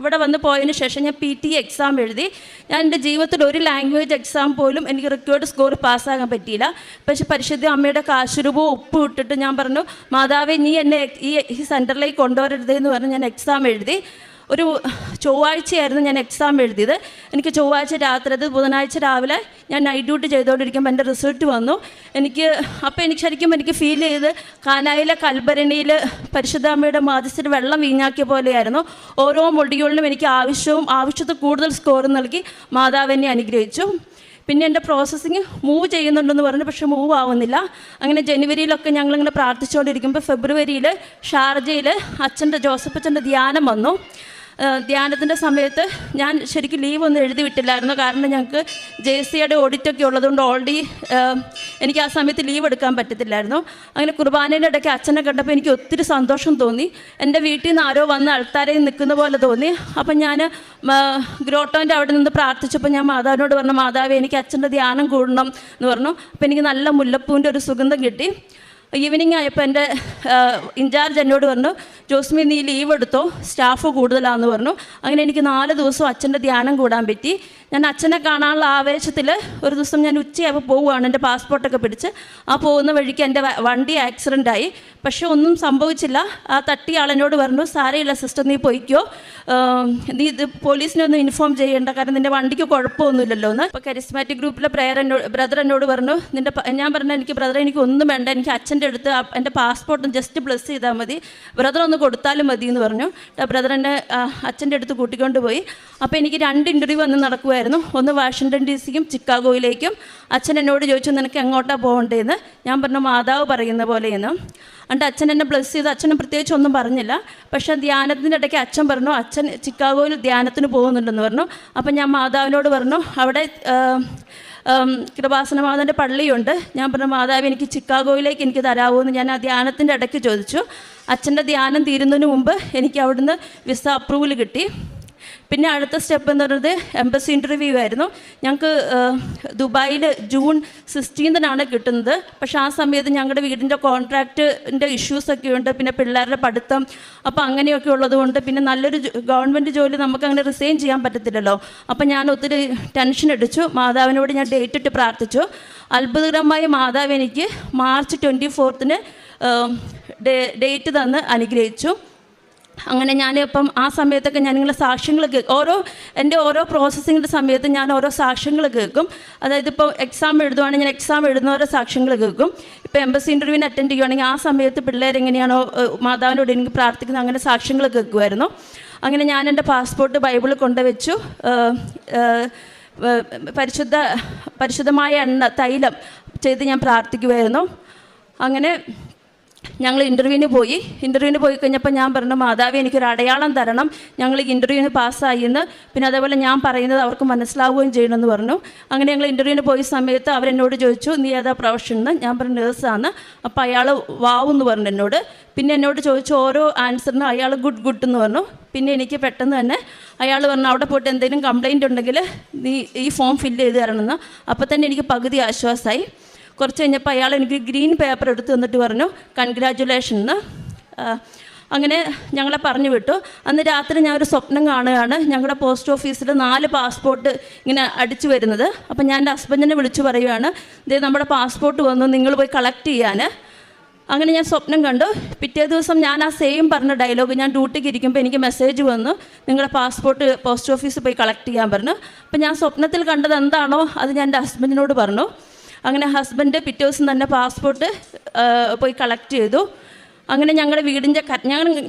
ഇവിടെ വന്ന് പോയതിന് ശേഷം ഞാൻ PT എക്സാം എഴുതി. ഞാൻ എൻ്റെ ജീവിതത്തിൽ ഒരു ലാംഗ്വേജ് എക്സാം പോലും എനിക്ക് റിക്വേർഡ് സ്കോർ പാസ്സാകാൻ പറ്റിയില്ല. പക്ഷേ പരിശുദ്ധ അമ്മയുടെ കാശുരൂപവും ഉപ്പ് ഇട്ടിട്ട് ഞാൻ പറഞ്ഞു, മാതാവേ നീ എന്നെ ഈ സെൻറ്ററിലേക്ക് കൊണ്ടുവരരുതെന്ന് പറഞ്ഞ് ഞാൻ എക്സാം എഴുതി. ഒരു ചൊവ്വാഴ്ചയായിരുന്നു ഞാൻ എക്സാം എഴുതിയത്. എനിക്ക് ചൊവ്വാഴ്ച രാത്രി, അത് ബുധനാഴ്ച രാവിലെ ഞാൻ നൈറ്റ് ഡ്യൂട്ടി ചെയ്തുകൊണ്ടിരിക്കുമ്പോൾ എൻ്റെ റിസൾട്ട് വന്നു. അപ്പോൾ എനിക്ക് ശരിക്കും എനിക്ക് ഫീൽ ചെയ്ത് കാനായിലെ കൽഭരണിയിൽ പരിശുദ്ധാമ്മയുടെ മാധ്യസ്ഥയിൽ വെള്ളം വീഞ്ഞാക്കിയ പോലെയായിരുന്നു. ഓരോ മൊഡ്യൂളിനും എനിക്ക് ആവശ്യത്തിൽ കൂടുതൽ സ്കോർ നൽകി മാതാവ് എന്നെ അനുഗ്രഹിച്ചു. പിന്നെ എൻ്റെ പ്രോസസ്സിങ് മൂവ് ചെയ്യുന്നുണ്ടെന്ന് പറഞ്ഞു, പക്ഷേ മൂവ് ആവുന്നില്ല. അങ്ങനെ ജനുവരിയിലൊക്കെ ഞങ്ങളിങ്ങനെ പ്രാർത്ഥിച്ചുകൊണ്ടിരിക്കുമ്പോൾ ഫെബ്രുവരിയിൽ ഷാർജയിൽ ജോസഫ് അച്ഛൻ്റെ ധ്യാനം വന്നു. ധ്യാനത്തിൻ്റെ സമയത്ത് ഞാൻ ശരിക്കും ലീവ് ഒന്നും എഴുതി വിട്ടില്ലായിരുന്നു. കാരണം ഞങ്ങൾക്ക് JCയുടെ ഓഡിറ്റൊക്കെ ഉള്ളതുകൊണ്ട് ഓൾറെഡി എനിക്ക് ആ സമയത്ത് ലീവ് എടുക്കാൻ പറ്റത്തില്ലായിരുന്നു. അങ്ങനെ കുർബാനയുടെ ഇടയ്ക്ക് അച്ഛനെ കണ്ടപ്പോൾ എനിക്ക് ഒത്തിരി സന്തോഷം തോന്നി. എൻ്റെ വീട്ടിൽ നിന്ന് ആരോ വന്ന് അൾത്താരയിൽ നിൽക്കുന്ന പോലെ തോന്നി. അപ്പം ഞാൻ ഗ്രോട്ടോൻ്റെ അവിടെ നിന്ന് പ്രാർത്ഥിച്ചപ്പോൾ ഞാൻ മാതാവിനോട് പറഞ്ഞു, മാതാവേ എനിക്ക് അച്ഛൻ്റെ ധ്യാനം കൂടണം എന്ന് പറഞ്ഞു. അപ്പോൾ എനിക്ക് നല്ല മുല്ലപ്പൂവിൻ്റെ ഒരു സുഗന്ധം കിട്ടി. ഈവനിങ് ആയപ്പോൾ എൻ്റെ ഇൻചാർജ് എന്നോട് പറഞ്ഞു, ജോസ്മി നീ ലീവ് എടുത്തോ, സ്റ്റാഫ് കൂടുതലാണെന്ന് പറഞ്ഞു. അങ്ങനെ എനിക്ക് 4 ദിവസം അച്ഛൻ്റെ ധ്യാനം കൂടാൻ പറ്റി. ഞാൻ അച്ഛനെ കാണാനുള്ള ആവേശത്തിൽ ഒരു ദിവസം ഞാൻ ഉച്ചയായപ്പോൾ പോവുകയാണ് എൻ്റെ പാസ്പോർട്ടൊക്കെ പിടിച്ച്. ആ പോകുന്ന വഴിക്ക് എൻ്റെ വണ്ടി ആക്സിഡൻ്റായി. പക്ഷേ ഒന്നും സംഭവിച്ചില്ല. ആ തട്ടിയ ആളെന്നോട് പറഞ്ഞു, സാരമില്ല സിസ്റ്റർ നീ പോയിക്കോ, നീ ഇത് പോലീസിനെ ഒന്നും ഇൻഫോം ചെയ്യേണ്ട, കാരണം നിൻ്റെ വണ്ടിക്ക് കുഴപ്പമൊന്നുമില്ലല്ലോ എന്ന്. അപ്പോൾ കരിസ്മാറ്റിക് ഗ്രൂപ്പിലെ ബ്രദർ എന്നോട് പറഞ്ഞു, ഞാൻ പറഞ്ഞു എനിക്ക് ബ്രദർ എനിക്ക് ഒന്നും വേണ്ട, എനിക്ക് അച്ഛൻ്റെ അടുത്ത് എൻ്റെ പാസ്പോർട്ടും ജസ്റ്റ് ബ്ലസ് ചെയ്താൽ മതി, ബ്രദർ ഒന്ന് കൊടുത്താലും മതി എന്ന് പറഞ്ഞു. ബ്രദർ എന്നെ അച്ഛൻ്റെ അടുത്ത് കൂട്ടിക്കൊണ്ട് പോയി. അപ്പോൾ എനിക്ക് 2 ഇൻ്റർവ്യൂ വന്ന് നടക്കുമായിരുന്നു. ഒന്ന് വാഷിങ്ടൺ DC-ക്കും ചിക്കാഗോയിലേക്കും. അച്ഛൻ എന്നോട് ചോദിച്ചു നിനക്ക് എങ്ങോട്ടാണ് പോകേണ്ടതെന്ന്. ഞാൻ പറഞ്ഞു മാതാവ് പറയുന്ന പോലെയെന്ന്. എന്നിട്ട് അച്ഛൻ എന്നെ ബ്ലസ് ചെയ്തു. അച്ഛനും പ്രത്യേകിച്ച് ഒന്നും പറഞ്ഞില്ല. പക്ഷേ ധ്യാനത്തിൻ്റെ ഇടയ്ക്ക് അച്ഛൻ പറഞ്ഞു അച്ഛൻ ചിക്കാഗോയിൽ ധ്യാനത്തിന് പോകുന്നുണ്ടെന്ന് പറഞ്ഞു. അപ്പം ഞാൻ മാതാവിനോട് പറഞ്ഞു അവിടെ കൃപാസന മാതാവിൻ്റെ പള്ളിയുണ്ട്. ഞാൻ പറഞ്ഞു മാതാവ് എനിക്ക് ചിക്കാഗോയിലേക്ക് എനിക്ക് തരാമോ എന്ന് ഞാൻ ആ ധ്യാനത്തിൻ്റെ ഇടയ്ക്ക് ചോദിച്ചു. അച്ഛൻ്റെ ധ്യാനം തീരുന്നതിന് മുമ്പ് എനിക്ക് അവിടുന്ന് വിസ അപ്രൂവൽ കിട്ടി. പിന്നെ അടുത്ത സ്റ്റെപ്പ് എന്ന് പറയുന്നത് എംബസി ഇൻ്റർവ്യൂ ആയിരുന്നു. ഞങ്ങൾക്ക് ദുബായിൽ ജൂൺ 16 കിട്ടുന്നത്. പക്ഷേ ആ സമയത്ത് ഞങ്ങളുടെ വീടിൻ്റെ കോൺട്രാക്റ്റിൻ്റെ ഇഷ്യൂസൊക്കെ ഉണ്ട്, പിന്നെ പിള്ളേരുടെ പഠിത്തം, അപ്പോൾ അങ്ങനെയൊക്കെ ഉള്ളതുകൊണ്ട് പിന്നെ നല്ലൊരു ഗവൺമെൻറ് ജോലി നമുക്ക് അങ്ങനെ റിസൈൻ ചെയ്യാൻ പറ്റത്തില്ലല്ലോ. അപ്പോൾ ഞാൻ ഒത്തിരി ടെൻഷൻ അടിച്ചു. മാതാവിനോട് ഞാൻ ഡേറ്റ് ഇട്ട് പ്രാർത്ഥിച്ചു. അത്ഭുതകരമായി മാതാവ് എനിക്ക് മാർച്ച് 24 ഡേറ്റ് തന്ന് അനുഗ്രഹിച്ചു. അങ്ങനെ ഞാനിപ്പം ആ സമയത്തൊക്കെ ഞാനിങ്ങനെ സാക്ഷ്യങ്ങൾ എൻ്റെ ഓരോ പ്രോസസ്സിങ്ങിൻ്റെ സമയത്ത് ഞാൻ ഓരോ സാക്ഷ്യങ്ങൾ കേൾക്കും. അതായത് ഇപ്പോൾ എക്സാം എഴുതുവാണെങ്കിൽ ഞാൻ എക്സാം എഴുതുന്നവരെ സാക്ഷ്യങ്ങൾ കേൾക്കും. ഇപ്പോൾ എംബസി ഇൻ്റർവ്യൂവിന് അറ്റൻഡ് ചെയ്യുകയാണെങ്കിൽ ആ സമയത്ത് പിള്ളേരെങ്ങനെയാണോ മാതാവിനോട് എനിക്ക് പ്രാർത്ഥിക്കുന്നത് അങ്ങനെ സാക്ഷ്യങ്ങൾ കേൾക്കുമായിരുന്നു. അങ്ങനെ ഞാൻ എൻ്റെ പാസ്പോർട്ട് ബൈബിളിൽ കൊണ്ടുവച്ചു. പരിശുദ്ധമായ തൈലം ചെയ്ത് ഞാൻ പ്രാർത്ഥിക്കുമായിരുന്നു. അങ്ങനെ ഞങ്ങൾ ഇൻ്റർവ്യൂവിന് പോയി കഴിഞ്ഞപ്പോൾ ഞാൻ പറഞ്ഞു മാതാവേ എനിക്കൊരു അടയാളം തരണം, ഞങ്ങൾ ഇൻ്റർവ്യൂവിന് പാസ്സായി എന്ന്, പിന്നെ അതേപോലെ ഞാൻ പറയുന്നത് അവർക്ക് മനസ്സിലാവുകയും ചെയ്യണമെന്ന് പറഞ്ഞു. അങ്ങനെ ഞങ്ങൾ ഇൻ്റർവ്യൂവിന് പോയ സമയത്ത് അവരെന്നോട് ചോദിച്ചു നീ ഏതാ പ്രൊഫഷൻ എന്ന്. ഞാൻ പറഞ്ഞു നേഴ്സാണ്. അപ്പോൾ അയാൾ വാവെന്ന് പറഞ്ഞു എന്നോട്. പിന്നെ എന്നോട് ചോദിച്ചു ഓരോ ആൻസറിനും അയാൾ ഗുഡ് എന്ന് പറഞ്ഞു. പിന്നെ എനിക്ക് പെട്ടെന്ന് തന്നെ അയാൾ പറഞ്ഞു അവിടെ പോയിട്ട് എന്തെങ്കിലും കംപ്ലയിൻ്റ് ഉണ്ടെങ്കിൽ നീ ഈ ഫോം ഫില്ല് ചെയ്ത് തരണമെന്ന്. അപ്പോൾ തന്നെ എനിക്ക് പകുതി ആശ്വാസമായി. കുറച്ച് കഴിഞ്ഞപ്പോൾ അയാൾ എനിക്ക് ഗ്രീൻ പേപ്പർ എടുത്ത് തന്നിട്ട് പറഞ്ഞു കൺഗ്രാജുലേഷൻ എന്ന്. അങ്ങനെ ഞങ്ങളെ പറഞ്ഞു വിട്ടു. അന്ന് രാത്രി ഞാൻ ഒരു സ്വപ്നം കാണുകയാണ്. ഞങ്ങളുടെ പോസ്റ്റ് ഓഫീസിൽ 4 പാസ്പോർട്ട് ഇങ്ങനെ അടിച്ചു വരുന്നത്. അപ്പം ഞാൻ എൻ്റെ ഹസ്ബൻഡിനെ വിളിച്ചു പറയുകയാണ് ഇതേ നമ്മുടെ പാസ്പോർട്ട് വന്നു, നിങ്ങൾ പോയി കളക്ട് ചെയ്യാൻ. അങ്ങനെ ഞാൻ സ്വപ്നം കണ്ടു. പിറ്റേ ദിവസം ഞാൻ ആ സെയിം പറഞ്ഞ ഡയലോഗ് ഞാൻ ഡ്യൂട്ടിക്ക് ഇരിക്കുമ്പോൾ എനിക്ക് മെസ്സേജ് വന്നു നിങ്ങളുടെ പാസ്പോർട്ട് പോസ്റ്റ് ഓഫീസിൽ പോയി കളക്ട് ചെയ്യാൻ പറഞ്ഞു. അപ്പം ഞാൻ സ്വപ്നത്തിൽ കണ്ടത് എന്താണോ അത് ഞാൻ എൻ്റെ ഹസ്ബൻഡിനോട് പറഞ്ഞു. അങ്ങനെ ഹസ്ബൻഡ് പിറ്റേ ദിവസം തന്നെ പാസ്പോർട്ട് പോയി കളക്ട് ചെയ്തു. അങ്ങനെ ഞങ്ങളുടെ വീടിൻ്റെ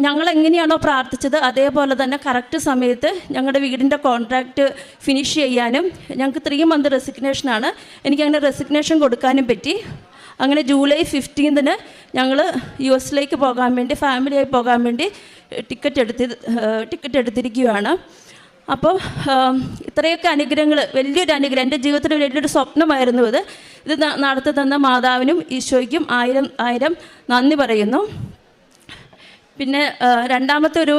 ഞങ്ങൾ എങ്ങനെയാണോ പ്രാർത്ഥിച്ചത് അതേപോലെ തന്നെ കറക്റ്റ് സമയത്ത് ഞങ്ങളുടെ വീടിൻ്റെ കോൺട്രാക്റ്റ് ഫിനിഷ് ചെയ്യാനും ഞങ്ങൾക്ക് 3 മന്ത് റെസിഗ്നേഷനാണ്, എനിക്കങ്ങനെ റെസിഗ്നേഷൻ കൊടുക്കാനും പറ്റി. അങ്ങനെ ജൂലൈ 15 ഞങ്ങൾ US പോകാൻ വേണ്ടി ഫാമിലിയായി പോകാൻ വേണ്ടി ടിക്കറ്റ് എടുത്തിരിക്കുകയാണ്. അപ്പോൾ ഇത്രയൊക്കെ അനുഗ്രഹങ്ങൾ, വലിയൊരു അനുഗ്രഹം, എൻ്റെ ജീവിതത്തിൽ വലിയൊരു സ്വപ്നമായിരുന്നു ഇത് നടത്തി തന്ന മാതാവിനും ഈശോയ്ക്കും 1000 നന്ദി പറയുന്നു. പിന്നെ രണ്ടാമത്തെ ഒരു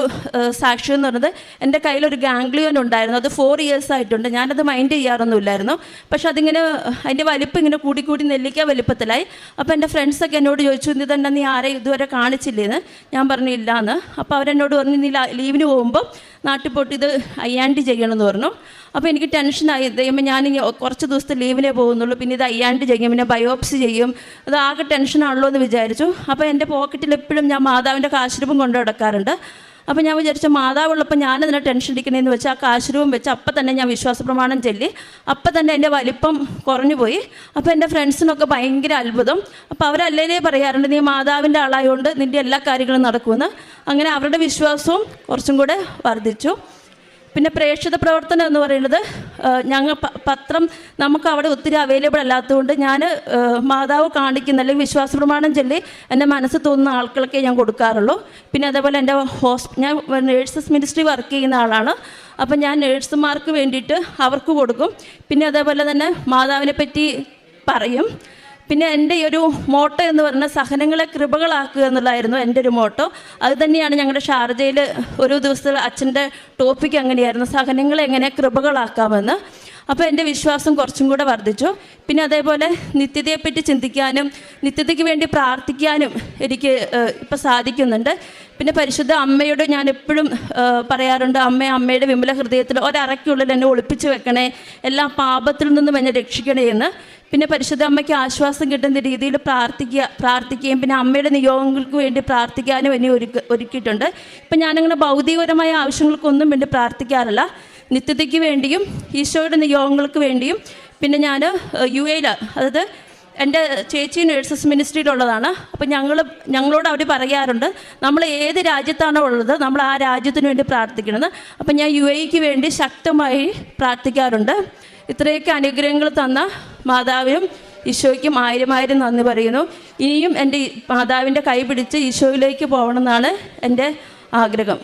സാക്ഷ്യം എന്ന് പറയുന്നത് എൻ്റെ കയ്യിലൊരു ഗാംഗ്ലിയോൻ ഉണ്ടായിരുന്നു. അത് 4 years ആയിട്ടുണ്ട്. ഞാനത് മൈൻഡ് ചെയ്യാറൊന്നുമില്ലായിരുന്നു. പക്ഷെ അതിങ്ങനെ അതിൻ്റെ വലിപ്പം ഇങ്ങനെ കൂടി നെല്ലിക്ക വലിപ്പത്തിലായി. അപ്പോൾ എൻ്റെ ഫ്രണ്ട്സൊക്കെ എന്നോട് ചോദിച്ചു ഇതെന്നെ നീ ആരെയും ഇതുവരെ കാണിച്ചില്ലേന്ന്. ഞാൻ പറഞ്ഞു ഇല്ലയെന്ന്. അപ്പോൾ അവരെന്നോട് പറഞ്ഞു നീ ലീവിന് പോകുമ്പോൾ നാട്ടിൽ പോയിട്ട് ഇത് അയ്യാണ്ടി ചെയ്യണമെന്ന് പറഞ്ഞു. അപ്പോൾ എനിക്ക് ടെൻഷനായി. ദൈവം ഞാൻ കുറച്ച് ദിവസത്തെ ലീവിനേ പോകുന്നുള്ളൂ, പിന്നെ ഇത് അയ്യാണ്ട് ചെയ്യും, പിന്നെ ബയോപ്സി ചെയ്യും, അത് ആകെ ടെൻഷനാണല്ലോ എന്ന് വിചാരിച്ചു. അപ്പോൾ എൻ്റെ പോക്കറ്റിൽ എപ്പോഴും ഞാൻ മാതാവിൻ്റെ കാശുരൂപം കൊണ്ടു നടക്കാറുണ്ട്. അപ്പോൾ ഞാൻ വിചാരിച്ചു മാതാവുള്ളപ്പോൾ ഞാനതിനെ ടെൻഷൻ അടിക്കണേന്ന് വെച്ച് ആ കാശുരൂപം വെച്ച് അപ്പം തന്നെ ഞാൻ വിശ്വാസ പ്രമാണം ചൊല്ലി. അപ്പം തന്നെ എൻ്റെ വലിപ്പം കുറഞ്ഞു പോയി. അപ്പോൾ എൻ്റെ ഫ്രണ്ട്സിനൊക്കെ ഭയങ്കര അത്ഭുതം. അപ്പോൾ അവരല്ലേ പറയാറുണ്ട്, നീ മാതാവിൻ്റെ ആളായതുകൊണ്ട് നിൻ്റെ എല്ലാ കാര്യങ്ങളും നടക്കുമെന്ന്. അങ്ങനെ അവരുടെ വിശ്വാസവും കുറച്ചും കൂടെ വർദ്ധിച്ചു. പിന്നെ പ്രേക്ഷിത പ്രവർത്തനം എന്ന് പറയുന്നത് ഞങ്ങൾ പത്രം നമുക്ക് അവിടെ ഒത്തിരി അവൈലബിൾ അല്ലാത്തതുകൊണ്ട് ഞാൻ മാതാവ് കാണിക്കുന്ന അല്ലെങ്കിൽ വിശ്വാസ പ്രമാണം ചൊല്ലി എൻ്റെ മനസ്സ് തോന്നുന്ന ആൾക്കൊക്കെ ഞാൻ കൊടുക്കാറുള്ളൂ. പിന്നെ അതേപോലെ എൻ്റെ ഞാൻ നേഴ്സസ് മിനിസ്ട്രി വർക്ക് ചെയ്യുന്ന ആളാണ്. അപ്പം ഞാൻ നേഴ്സുമാർക്ക് വേണ്ടിയിട്ട് അവർക്ക് കൊടുക്കും. പിന്നെ അതേപോലെ തന്നെ മാതാവിനെ പറ്റി പറയും. പിന്നെ എൻ്റെ ഒരു മോട്ടോ എന്ന് പറഞ്ഞാൽ സഹനങ്ങളെ കൃപകളാക്കുക എന്നുള്ളതായിരുന്നു എൻ്റെ ഒരു മോട്ടോ. അത് തന്നെയാണ് ഞങ്ങളുടെ ഷാർജയിൽ ഒരു ദിവസത്തെ അച്ഛൻ്റെ ടോപ്പിക്ക് അങ്ങനെയായിരുന്നു, സഹനങ്ങളെ എങ്ങനെ കൃപകളാക്കാമെന്ന്. അപ്പോൾ എൻ്റെ വിശ്വാസം കുറച്ചും കൂടെ വർദ്ധിച്ചു. പിന്നെ അതേപോലെ നിത്യതയെപ്പറ്റി ചിന്തിക്കാനും നിത്യതയ്ക്ക് വേണ്ടി പ്രാർത്ഥിക്കാനും എനിക്ക് ഇപ്പോൾ സാധിക്കുന്നുണ്ട്. പിന്നെ പരിശുദ്ധ അമ്മയോട് ഞാൻ എപ്പോഴും പറയാറുണ്ട്, അമ്മയുടെ വിമല ഹൃദയത്തിൽ ഒരറയ്ക്കുള്ളിൽ എന്നെ ഒളിപ്പിച്ച് വെക്കണേ, എല്ലാ പാപത്തിൽ നിന്നും എന്നെ രക്ഷിക്കണേ എന്ന്. പിന്നെ പരിശുദ്ധ അമ്മയ്ക്ക് ആശ്വാസം കിട്ടുന്ന രീതിയിൽ പ്രാർത്ഥിക്കുകയും പിന്നെ അമ്മയുടെ നിയോഗങ്ങൾക്ക് വേണ്ടി പ്രാർത്ഥിക്കാനും എന്നെ ഒരുക്കിയിട്ടുണ്ട്. ഇപ്പം ഞാനങ്ങനെ ഭൗതികപരമായ ആവശ്യങ്ങൾക്കൊന്നും വേണ്ടി പ്രാർത്ഥിക്കാറില്ല, നിത്യതയ്ക്ക് വേണ്ടിയും ഈശോയുടെ നിയോഗങ്ങൾക്ക് വേണ്ടിയും. പിന്നെ ഞാൻ UAയിൽ, അതായത് എൻ്റെ ചേച്ചി നേഴ്സസ് മിനിസ്ട്രിയിലുള്ളതാണ്. അപ്പോൾ ഞങ്ങളോട് അവർ പറയാറുണ്ട്, നമ്മൾ ഏത് രാജ്യത്താണോ ഉള്ളത് നമ്മൾ ആ രാജ്യത്തിന് വേണ്ടി പ്രാർത്ഥിക്കണമെന്ന്. അപ്പം ഞാൻ UAEക്ക് വേണ്ടി ശക്തമായി പ്രാർത്ഥിക്കാറുണ്ട്. ഇത്രയൊക്കെ അനുഗ്രഹങ്ങൾ തന്ന മാതാവിനും ഈശോയ്ക്കും ആയിരം നന്ദി പറയുന്നു. ഇനിയും എൻ്റെ മാതാവിൻ്റെ കൈ പിടിച്ച് ഈശോയിലേക്ക് പോകണമെന്നാണ് എൻ്റെ ആഗ്രഹം.